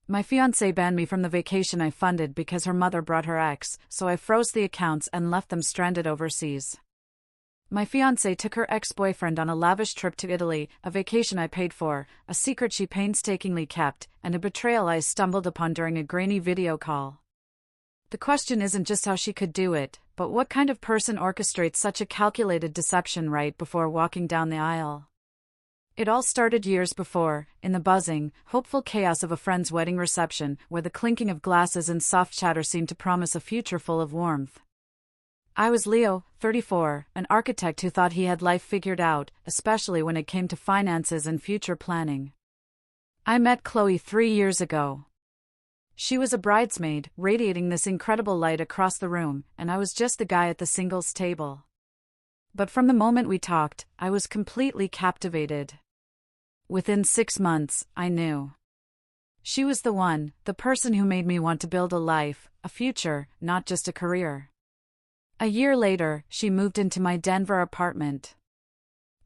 My fiancé banned me from the vacation I funded because her mother brought her ex, so I froze the accounts and left them stranded overseas. My fiancé took her ex-boyfriend on a lavish trip to Italy, a vacation I paid for, a secret she painstakingly kept, and a betrayal I stumbled upon during a grainy video call. The question isn't just how she could do it, but what kind of person orchestrates such a calculated deception right before walking down the aisle. It all started years before, in the buzzing, hopeful chaos of a friend's wedding reception, where the clinking of glasses and soft chatter seemed to promise a future full of warmth. I was Leo, 34, an architect who thought he had life figured out, especially when it came to finances and future planning. I met Chloe 3 years ago. She was a bridesmaid, radiating this incredible light across the room, and I was just the guy at the singles table. But from the moment we talked, I was completely captivated. Within 6 months, I knew. She was the one, the person who made me want to build a life, a future, not just a career. A year later, she moved into my Denver apartment.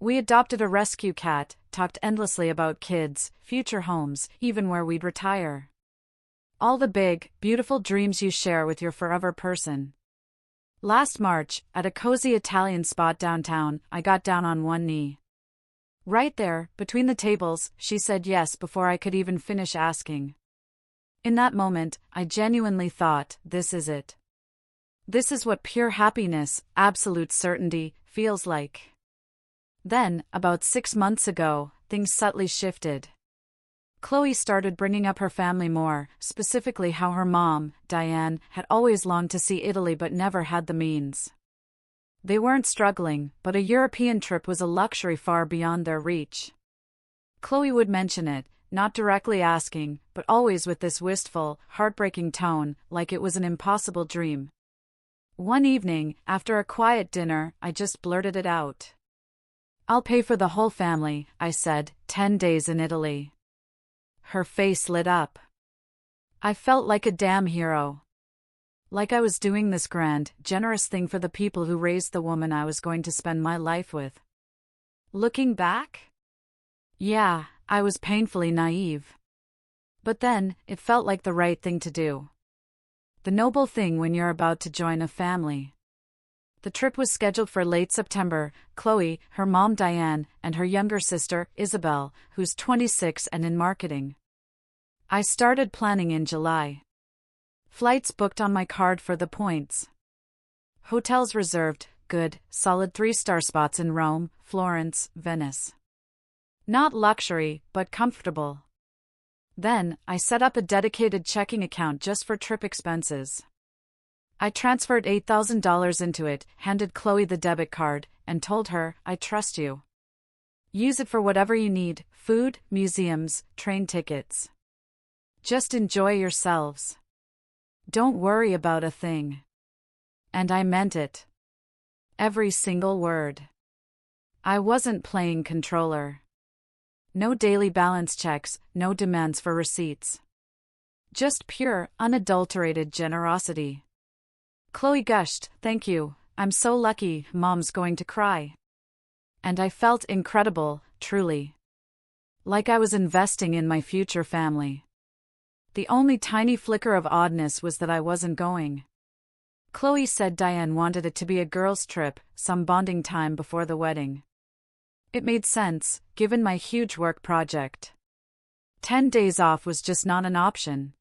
We adopted a rescue cat, talked endlessly about kids, future homes, even where we'd retire. All the big, beautiful dreams you share with your forever person. Last March, at a cozy Italian spot downtown, I got down on one knee. Right there, between the tables, she said yes before I could even finish asking. In that moment, I genuinely thought, this is it. This is what pure happiness, absolute certainty, feels like. Then, about 6 months ago, things subtly shifted. Chloe started bringing up her family more, specifically how her mom, Diane, had always longed to see Italy but never had the means. They weren't struggling, but a European trip was a luxury far beyond their reach. Chloe would mention it, not directly asking, but always with this wistful, heartbreaking tone, like it was an impossible dream. One evening, after a quiet dinner, I just blurted it out. "I'll pay for the whole family," I said, 10 days in Italy. Her face lit up. I felt like a damn hero. Like I was doing this grand, generous thing for the people who raised the woman I was going to spend my life with. Looking back? Yeah, I was painfully naive. But then, it felt like the right thing to do. The noble thing when you're about to join a family. The trip was scheduled for late September. Chloe, her mom Diane, and her younger sister, Isabel, who's 26 and in marketing. I started planning in July. Flights booked on my card for the points. Hotels reserved, good, solid 3-star spots in Rome, Florence, Venice. Not luxury, but comfortable. Then, I set up a dedicated checking account just for trip expenses. I transferred $8,000 into it, handed Chloe the debit card, and told her, "I trust you. Use it for whatever you need, food, museums, train tickets. Just enjoy yourselves. Don't worry about a thing." And I meant it. Every single word. I wasn't playing controller. No daily balance checks, no demands for receipts. Just pure, unadulterated generosity. Chloe gushed, "Thank you, I'm so lucky, Mom's going to cry." And I felt incredible, truly. Like I was investing in my future family. The only tiny flicker of oddness was that I wasn't going. Chloe said Diane wanted it to be a girls' trip, some bonding time before the wedding. It made sense, given my huge work project. 10 days off was just not an option.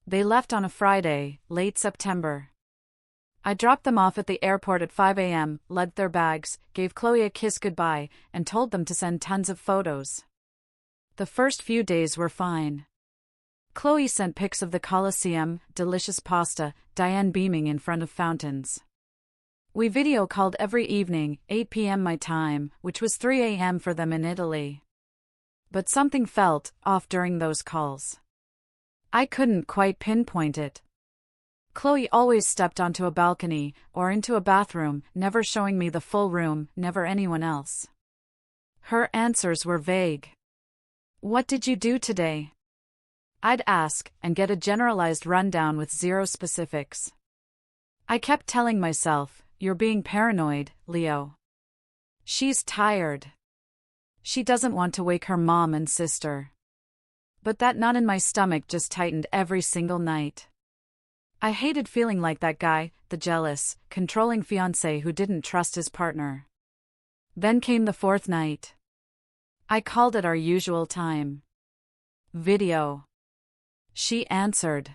They left on a Friday, late September. I dropped them off at the airport at 5 a.m., lugged their bags, gave Chloe a kiss goodbye, and told them to send tons of photos. The first few days were fine. Chloe sent pics of the Colosseum, delicious pasta, Diane beaming in front of fountains. We video called every evening, 8 p.m. my time, which was 3 a.m. for them in Italy. But something felt off during those calls. I couldn't quite pinpoint it. Chloe always stepped onto a balcony, or into a bathroom, never showing me the full room, never anyone else. Her answers were vague. "What did you do today?" I'd ask, and get a generalized rundown with zero specifics. I kept telling myself, "You're being paranoid, Leo. She's tired. She doesn't want to wake her mom and sister." But that knot in my stomach just tightened every single night. I hated feeling like that guy, the jealous, controlling fiancé who didn't trust his partner. Then came the fourth night. I called at our usual time. Video. She answered.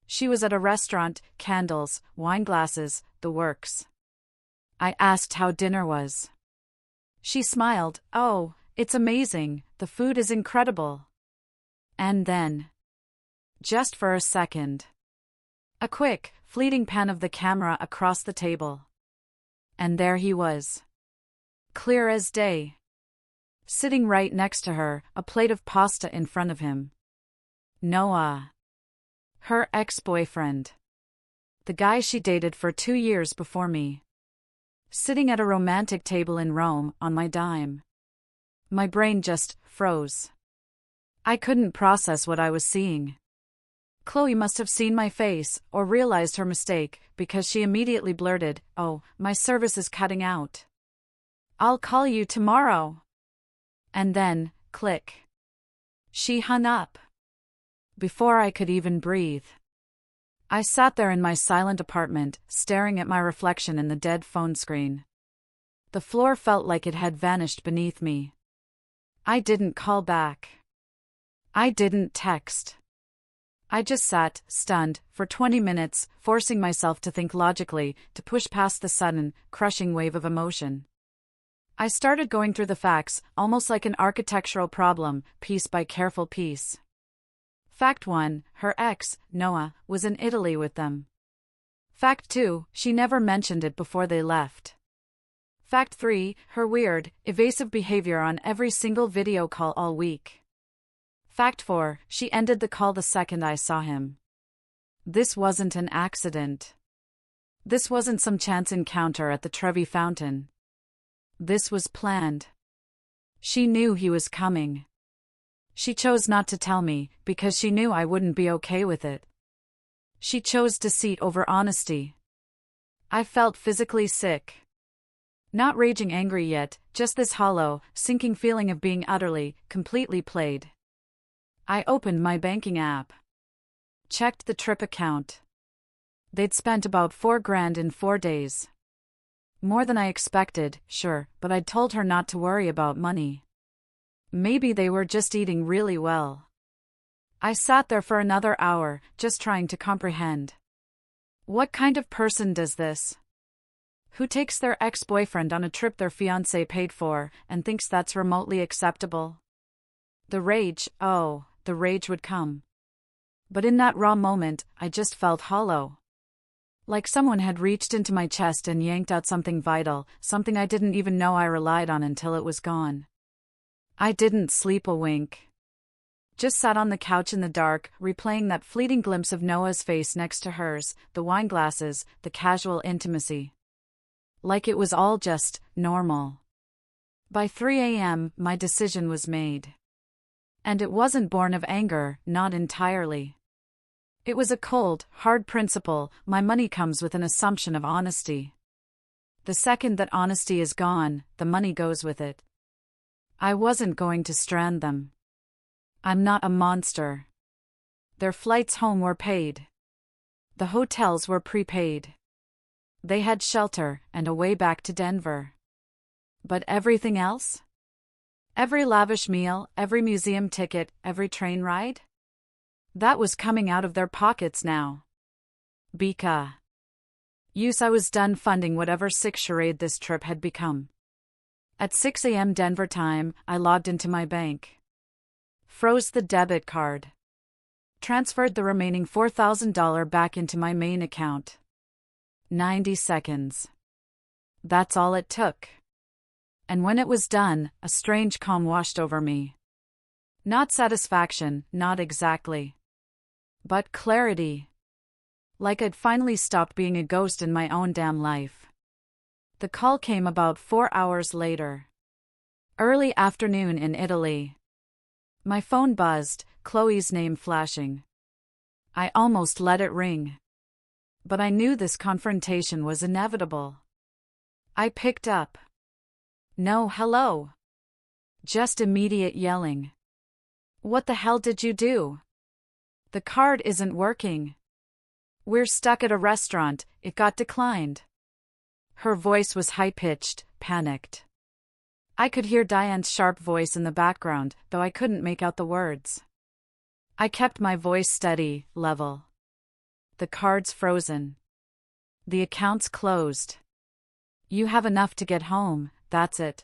She was at a restaurant, candles, wine glasses, the works. I asked how dinner was. She smiled. Oh, it's amazing, the food is incredible. And then, just for a second, a quick, fleeting pan of the camera across the table. And there he was. Clear as day. Sitting right next to her, a plate of pasta in front of him. Noah. Her ex-boyfriend. The guy she dated for 2 years before me. Sitting at a romantic table in Rome, on my dime. My brain just froze. I couldn't process what I was seeing. Chloe must have seen my face, or realized her mistake, because she immediately blurted, "Oh, my service is cutting out. I'll call you tomorrow." And then, click. She hung up. Before I could even breathe. I sat there in my silent apartment, staring at my reflection in the dead phone screen. The floor felt like it had vanished beneath me. I didn't call back. I didn't text. I just sat, stunned, for 20 minutes, forcing myself to think logically, to push past the sudden, crushing wave of emotion. I started going through the facts, almost like an architectural problem, piece by careful piece. Fact 1, her ex, Noah, was in Italy with them. Fact 2, she never mentioned it before they left. Fact 3, her weird, evasive behavior on every single video call all week. Fact 4, she ended the call the second I saw him. This wasn't an accident. This wasn't some chance encounter at the Trevi fountain. This was planned. She knew he was coming. She chose not to tell me, because she knew I wouldn't be okay with it. She chose deceit over honesty. I felt physically sick. Not raging angry yet, just this hollow, sinking feeling of being utterly, completely played. I opened my banking app. Checked the trip account. They'd spent about $4,000 in 4 days. More than I expected, sure, but I'd told her not to worry about money. Maybe they were just eating really well. I sat there for another hour, just trying to comprehend. What kind of person does this? Who takes their ex-boyfriend on a trip their fiancé paid for, and thinks that's remotely acceptable? The rage, oh, the rage would come. But in that raw moment, I just felt hollow. Like someone had reached into my chest and yanked out something vital, something I didn't even know I relied on until it was gone. I didn't sleep a wink. Just sat on the couch in the dark, replaying that fleeting glimpse of Noah's face next to hers, the wine glasses, the casual intimacy. Like it was all just normal. By 3 a.m., my decision was made. And it wasn't born of anger, not entirely. It was a cold, hard principle: my money comes with an assumption of honesty. The second that honesty is gone, the money goes with it. I wasn't going to strand them. I'm not a monster. Their flights home were paid. The hotels were prepaid. They had shelter and a way back to Denver. But everything else? Every lavish meal, every museum ticket, every train ride? That was coming out of their pockets now. I was done funding whatever sick charade this trip had become. At 6 a.m. Denver time, I logged into my bank. Froze the debit card. Transferred the remaining $4,000 back into my main account. 90 seconds. That's all it took. And when it was done, a strange calm washed over me. Not satisfaction, not exactly. But clarity. Like I'd finally stopped being a ghost in my own damn life. The call came about 4 hours later. Early afternoon in Italy. My phone buzzed, Chloe's name flashing. I almost let it ring. But I knew this confrontation was inevitable. I picked up. No hello. Just immediate yelling. What the hell did you do? The card isn't working. We're stuck at a restaurant, it got declined. Her voice was high-pitched, panicked. I could hear Diane's sharp voice in the background, though I couldn't make out the words. I kept my voice steady, level. The card's frozen. The account's closed. You have enough to get home, that's it.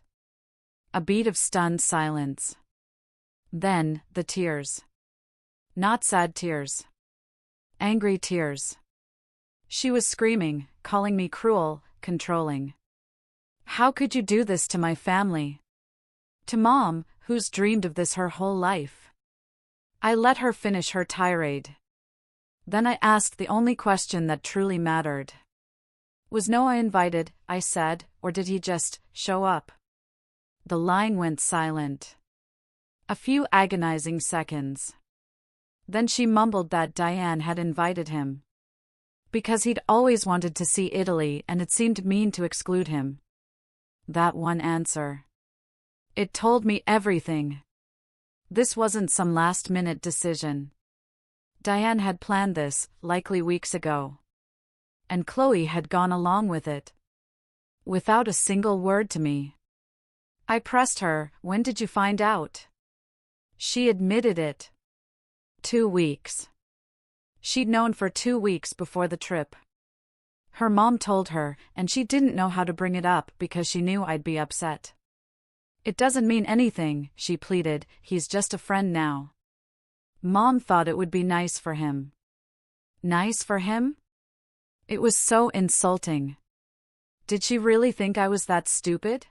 A beat of stunned silence. Then, the tears. Not sad tears. Angry tears. She was screaming, calling me cruel, controlling. How could you do this to my family? To Mom, who's dreamed of this her whole life. I let her finish her tirade. Then I asked the only question that truly mattered. Was Noah invited, I said, or did he just show up? The line went silent. A few agonizing seconds. Then she mumbled that Diane had invited him. Because he'd always wanted to see Italy and it seemed mean to exclude him. That one answer. It told me everything. This wasn't some last-minute decision. Diane had planned this, likely weeks ago. And Chloe had gone along with it. Without a single word to me. I pressed her, when did you find out? She admitted it. 2 weeks. She'd known for 2 weeks before the trip. Her mom told her, and she didn't know how to bring it up because she knew I'd be upset. It doesn't mean anything, she pleaded, he's just a friend now. Mom thought it would be nice for him. Nice for him? It was so insulting. Did she really think I was that stupid?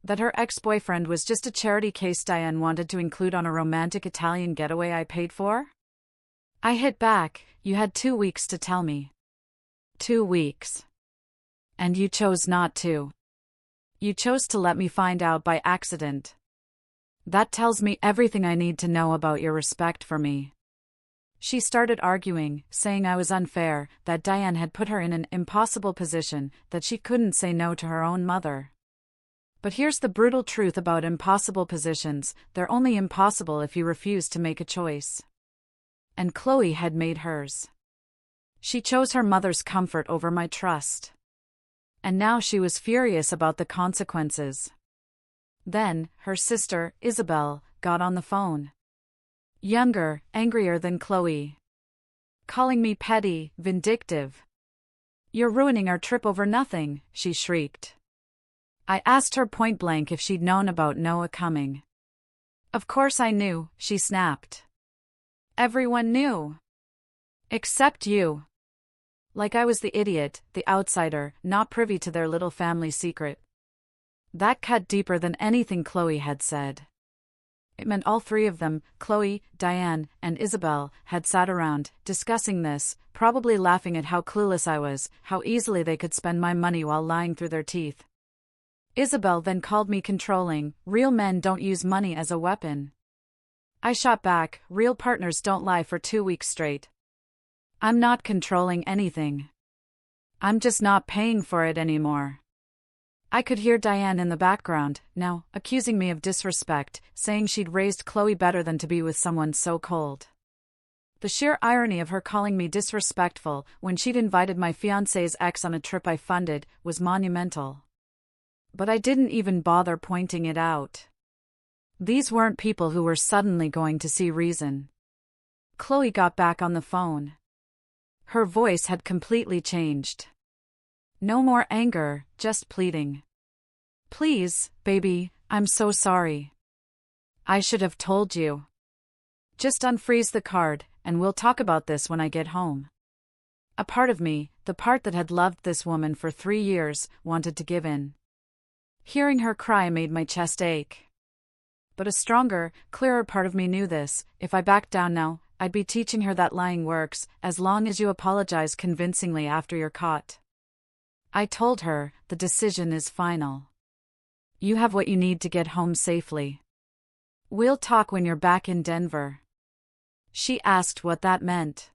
That her ex-boyfriend was just a charity case Diane wanted to include on a romantic Italian getaway I paid for? I hit back, you had 2 weeks to tell me. 2 weeks. And you chose not to. You chose to let me find out by accident. That tells me everything I need to know about your respect for me. She started arguing, saying I was unfair, that Diane had put her in an impossible position, that she couldn't say no to her own mother. But here's the brutal truth about impossible positions, they're only impossible if you refuse to make a choice. And Chloe had made hers. She chose her mother's comfort over my trust. And now she was furious about the consequences. Then, her sister, Isabel, got on the phone. Younger, angrier than Chloe. Calling me petty, vindictive. You're ruining our trip over nothing, she shrieked. I asked her point blank if she'd known about Noah coming. Of course I knew, she snapped. Everyone knew. Except you. Like I was the idiot, the outsider, not privy to their little family secret. That cut deeper than anything Chloe had said. It meant all 3 of them, Chloe, Diane, and Isabel, had sat around, discussing this, probably laughing at how clueless I was, how easily they could spend my money while lying through their teeth. Isabel then called me controlling, real men don't use money as a weapon. I shot back, real partners don't lie for 2 weeks straight. I'm not controlling anything. I'm just not paying for it anymore. I could hear Diane in the background, now, accusing me of disrespect, saying she'd raised Chloe better than to be with someone so cold. The sheer irony of her calling me disrespectful when she'd invited my fiancé's ex on a trip I funded was monumental. But I didn't even bother pointing it out. These weren't people who were suddenly going to see reason. Chloe got back on the phone. Her voice had completely changed. No more anger, just pleading. Please, baby, I'm so sorry. I should have told you. Just unfreeze the card, and we'll talk about this when I get home. A part of me, the part that had loved this woman for 3 years, wanted to give in. Hearing her cry made my chest ache. But a stronger, clearer part of me knew this, if I backed down now, I'd be teaching her that lying works, as long as you apologize convincingly after you're caught. I told her, the decision is final. You have what you need to get home safely. We'll talk when you're back in Denver. She asked what that meant.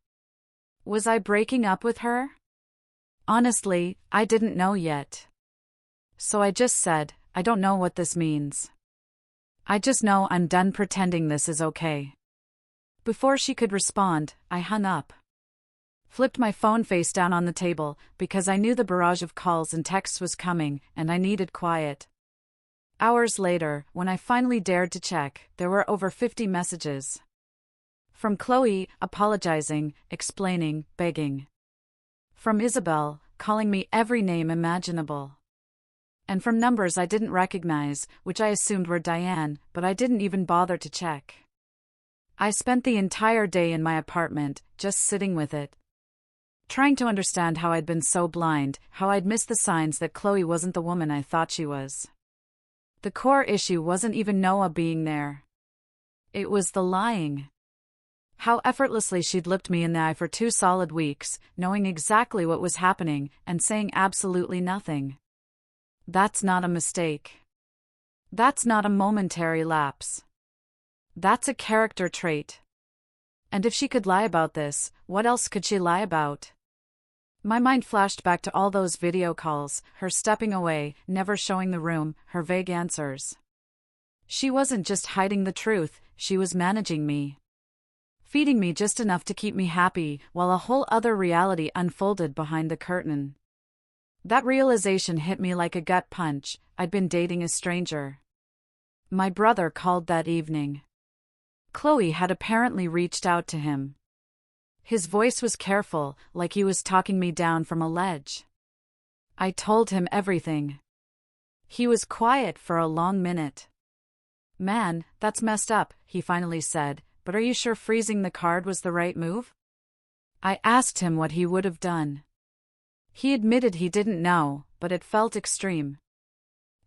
Was I breaking up with her? Honestly, I didn't know yet. So I just said, I don't know what this means. I just know I'm done pretending this is okay." Before she could respond, I hung up. Flipped my phone face down on the table, because I knew the barrage of calls and texts was coming, and I needed quiet. Hours later, when I finally dared to check, there were over 50 messages. From Chloe, apologizing, explaining, begging. From Isabel, calling me every name imaginable. And from numbers I didn't recognize, which I assumed were Diane, but I didn't even bother to check. I spent the entire day in my apartment, just sitting with it. Trying to understand how I'd been so blind, how I'd missed the signs that Chloe wasn't the woman I thought she was. The core issue wasn't even Noah being there. It was the lying. How effortlessly she'd looked me in the eye for 2 solid weeks, knowing exactly what was happening, and saying absolutely nothing. That's not a mistake. That's not a momentary lapse. That's a character trait. And if she could lie about this, what else could she lie about? My mind flashed back to all those video calls, her stepping away, never showing the room, her vague answers. She wasn't just hiding the truth, she was managing me. Feeding me just enough to keep me happy, while a whole other reality unfolded behind the curtain. That realization hit me like a gut punch. I'd been dating a stranger. My brother called that evening. Chloe had apparently reached out to him. His voice was careful, like he was talking me down from a ledge. I told him everything. He was quiet for a long minute. "Man, that's messed up," he finally said, "but are you sure freezing the card was the right move?" I asked him what he would have done. He admitted he didn't know, but it felt extreme.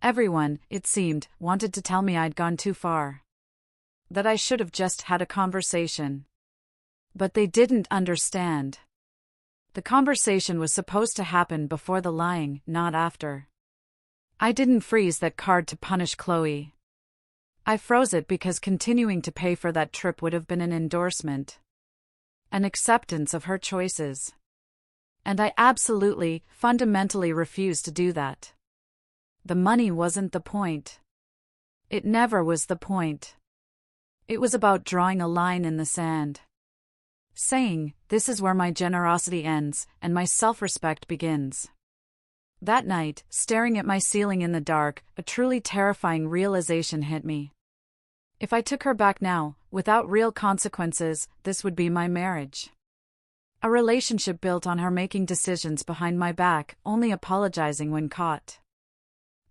Everyone, it seemed, wanted to tell me I'd gone too far. That I should have just had a conversation. But they didn't understand. The conversation was supposed to happen before the lying, not after. I didn't freeze that card to punish Chloe. I froze it because continuing to pay for that trip would have been an endorsement. An acceptance of her choices. And I absolutely, fundamentally refused to do that. The money wasn't the point. It never was the point. It was about drawing a line in the sand. Saying, this is where my generosity ends, and my self-respect begins. That night, staring at my ceiling in the dark, a truly terrifying realization hit me. If I took her back now, without real consequences, this would be my marriage. A relationship built on her making decisions behind my back, only apologizing when caught.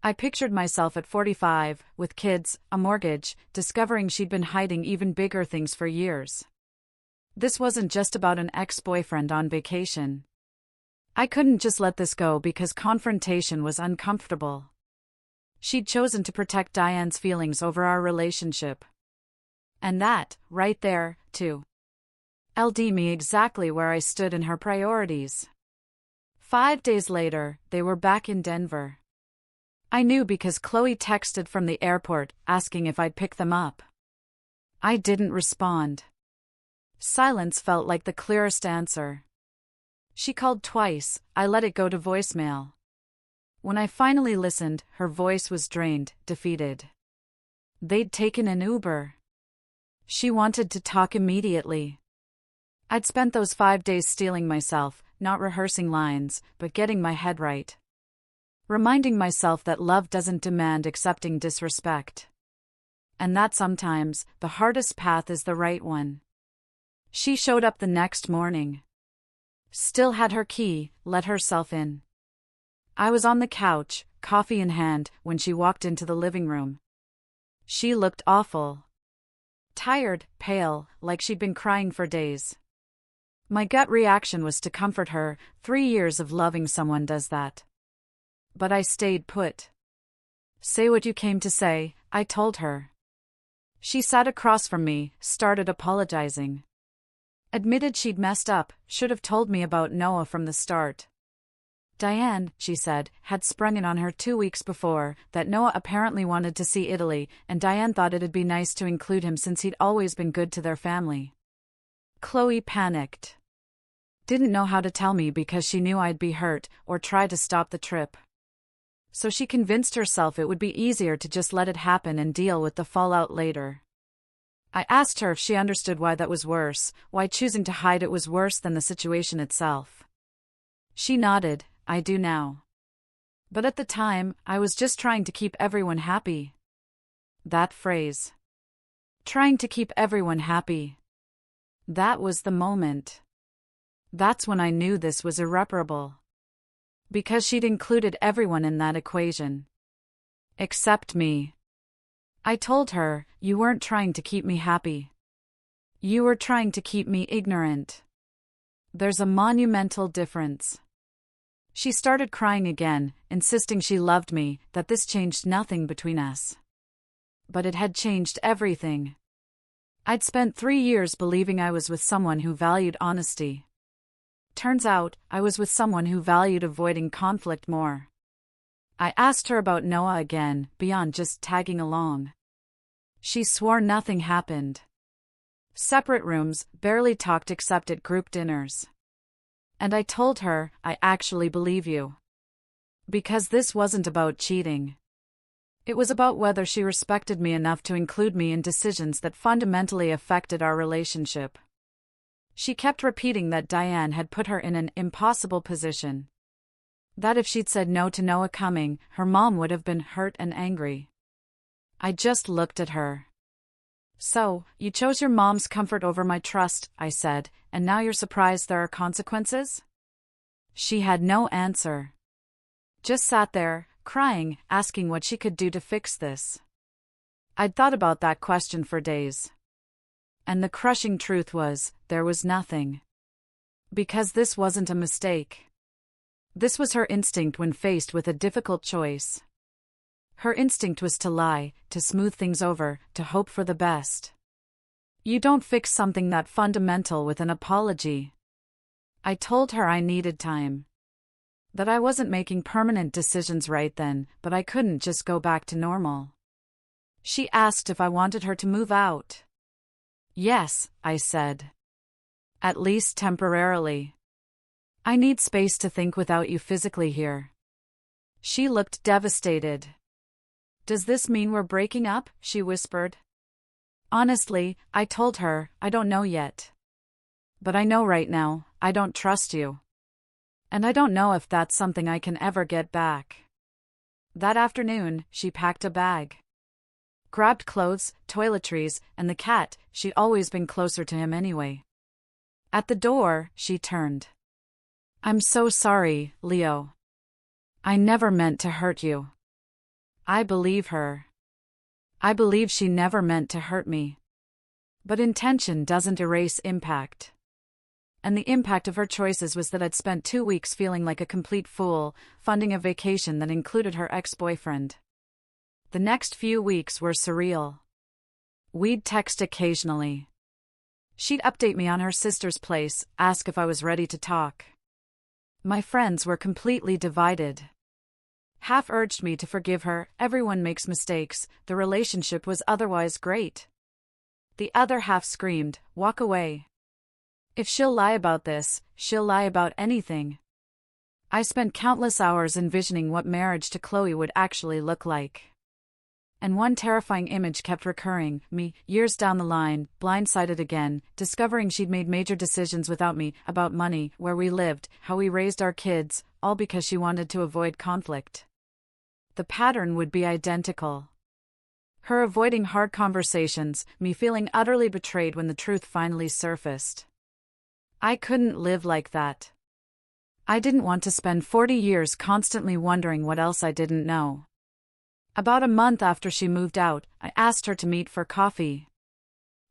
I pictured myself at 45, with kids, a mortgage, discovering she'd been hiding even bigger things for years. This wasn't just about an ex-boyfriend on vacation. I couldn't just let this go because confrontation was uncomfortable. She'd chosen to protect Diane's feelings over our relationship. And that, right there, too, LD me exactly where I stood in her priorities. 5 days later, they were back in Denver. I knew because Chloe texted from the airport, asking if I'd pick them up. I didn't respond. Silence felt like the clearest answer. She called twice, I let it go to voicemail. When I finally listened, her voice was drained, defeated. They'd taken an Uber. She wanted to talk immediately. I'd spent those 5 days steeling myself, not rehearsing lines, but getting my head right. Reminding myself that love doesn't demand accepting disrespect. And that sometimes, the hardest path is the right one. She showed up the next morning. Still had her key, let herself in. I was on the couch, coffee in hand, when she walked into the living room. She looked awful. Tired, pale, like she'd been crying for days. My gut reaction was to comfort her. 3 years of loving someone does that. But I stayed put. Say what you came to say, I told her. She sat across from me, started apologizing. Admitted she'd messed up, should have told me about Noah from the start. Diane, she said, had sprung it on her 2 weeks before, that Noah apparently wanted to see Italy, and Diane thought it'd be nice to include him since he'd always been good to their family. Chloe panicked. Didn't know how to tell me because she knew I'd be hurt, or try to stop the trip. So she convinced herself it would be easier to just let it happen and deal with the fallout later. I asked her if she understood why that was worse, why choosing to hide it was worse than the situation itself. She nodded. I do now. But at the time, I was just trying to keep everyone happy. That phrase. Trying to keep everyone happy. That was the moment. That's when I knew this was irreparable. Because she'd included everyone in that equation. Except me. I told her, you weren't trying to keep me happy. You were trying to keep me ignorant. There's a monumental difference. She started crying again, insisting she loved me, that this changed nothing between us. But it had changed everything. I'd spent 3 years believing I was with someone who valued honesty. Turns out, I was with someone who valued avoiding conflict more. I asked her about Noah again, beyond just tagging along. She swore nothing happened. Separate rooms, barely talked except at group dinners. And I told her, I actually believe you. Because this wasn't about cheating. It was about whether she respected me enough to include me in decisions that fundamentally affected our relationship. She kept repeating that Diane had put her in an impossible position. That if she'd said no to Noah coming, her mom would have been hurt and angry. I just looked at her. So, you chose your mom's comfort over my trust, I said, and now you're surprised there are consequences? She had no answer. Just sat there, crying, asking what she could do to fix this. I'd thought about that question for days. And the crushing truth was, there was nothing. Because this wasn't a mistake. This was her instinct when faced with a difficult choice. Her instinct was to lie, to smooth things over, to hope for the best. You don't fix something that fundamental with an apology. I told her I needed time. That I wasn't making permanent decisions right then, but I couldn't just go back to normal. She asked if I wanted her to move out. Yes, I said. At least temporarily. I need space to think without you physically here. She looked devastated. Does this mean we're breaking up? She whispered. Honestly, I told her, I don't know yet. But I know right now, I don't trust you. And I don't know if that's something I can ever get back. That afternoon, she packed a bag. Grabbed clothes, toiletries, and the cat. She'd always been closer to him anyway. At the door, she turned. I'm so sorry, Leo. I never meant to hurt you. I believe her. I believe she never meant to hurt me. But intention doesn't erase impact. And the impact of her choices was that I'd spent 2 weeks feeling like a complete fool, funding a vacation that included her ex-boyfriend. The next few weeks were surreal. We'd text occasionally. She'd update me on her sister's place, ask if I was ready to talk. My friends were completely divided. Half urged me to forgive her, everyone makes mistakes, the relationship was otherwise great. The other half screamed, walk away. If she'll lie about this, she'll lie about anything. I spent countless hours envisioning what marriage to Chloe would actually look like. And one terrifying image kept recurring, me, years down the line, blindsided again, discovering she'd made major decisions without me, about money, where we lived, how we raised our kids, all because she wanted to avoid conflict. The pattern would be identical. Her avoiding hard conversations, me feeling utterly betrayed when the truth finally surfaced. I couldn't live like that. I didn't want to spend 40 years constantly wondering what else I didn't know. About a month after she moved out, I asked her to meet for coffee.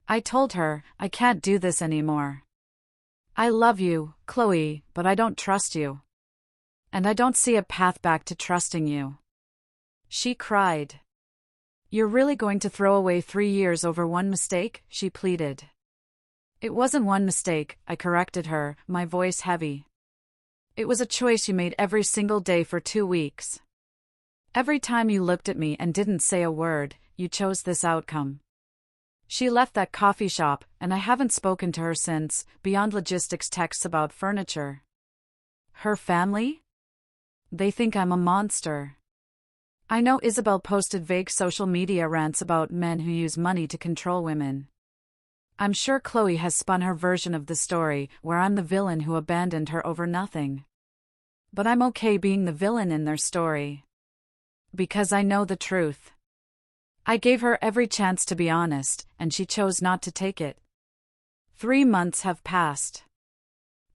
I told her, I can't do this anymore. I love you, Chloe, but I don't trust you. And I don't see a path back to trusting you. She cried. You're really going to throw away 3 years over one mistake? She pleaded. It wasn't one mistake, I corrected her, my voice heavy. It was a choice you made every single day for 2 weeks. Every time you looked at me and didn't say a word, you chose this outcome. She left that coffee shop, and I haven't spoken to her since, beyond logistics texts about furniture. Her family? They think I'm a monster. I know Isabel posted vague social media rants about men who use money to control women. I'm sure Chloe has spun her version of the story, where I'm the villain who abandoned her over nothing. But I'm okay being the villain in their story. Because I know the truth. I gave her every chance to be honest, and she chose not to take it. 3 months have passed.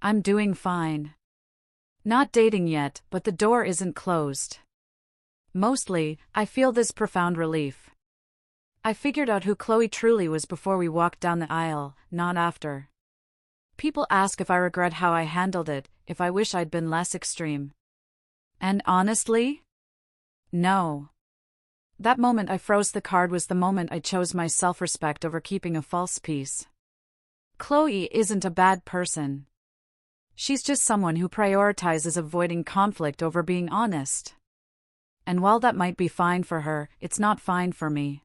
I'm doing fine. Not dating yet, but the door isn't closed. Mostly, I feel this profound relief. I figured out who Chloe truly was before we walked down the aisle, not after. People ask if I regret how I handled it, if I wish I'd been less extreme. And honestly? No. That moment I froze the card was the moment I chose my self-respect over keeping a false peace. Chloe isn't a bad person. She's just someone who prioritizes avoiding conflict over being honest. And while that might be fine for her, it's not fine for me.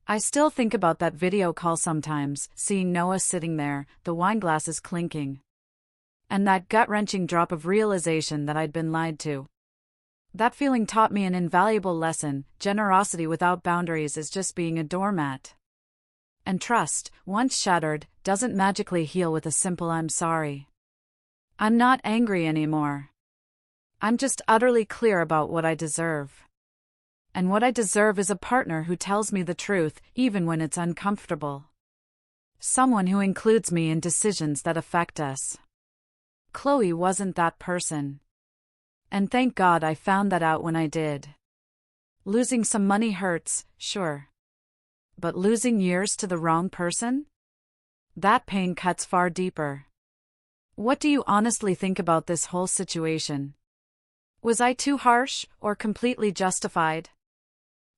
I still think about that video call sometimes, seeing Noah sitting there, the wine glasses clinking. And that gut-wrenching drop of realization that I'd been lied to. That feeling taught me an invaluable lesson: generosity without boundaries is just being a doormat. And trust, once shattered, doesn't magically heal with a simple "I'm sorry." I'm not angry anymore. I'm just utterly clear about what I deserve. And what I deserve is a partner who tells me the truth, even when it's uncomfortable. Someone who includes me in decisions that affect us. Chloe wasn't that person. And thank God I found that out when I did. Losing some money hurts, sure. But losing years to the wrong person? That pain cuts far deeper. What do you honestly think about this whole situation? Was I too harsh, or completely justified?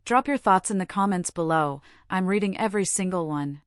Drop your thoughts in the comments below. I'm reading every single one.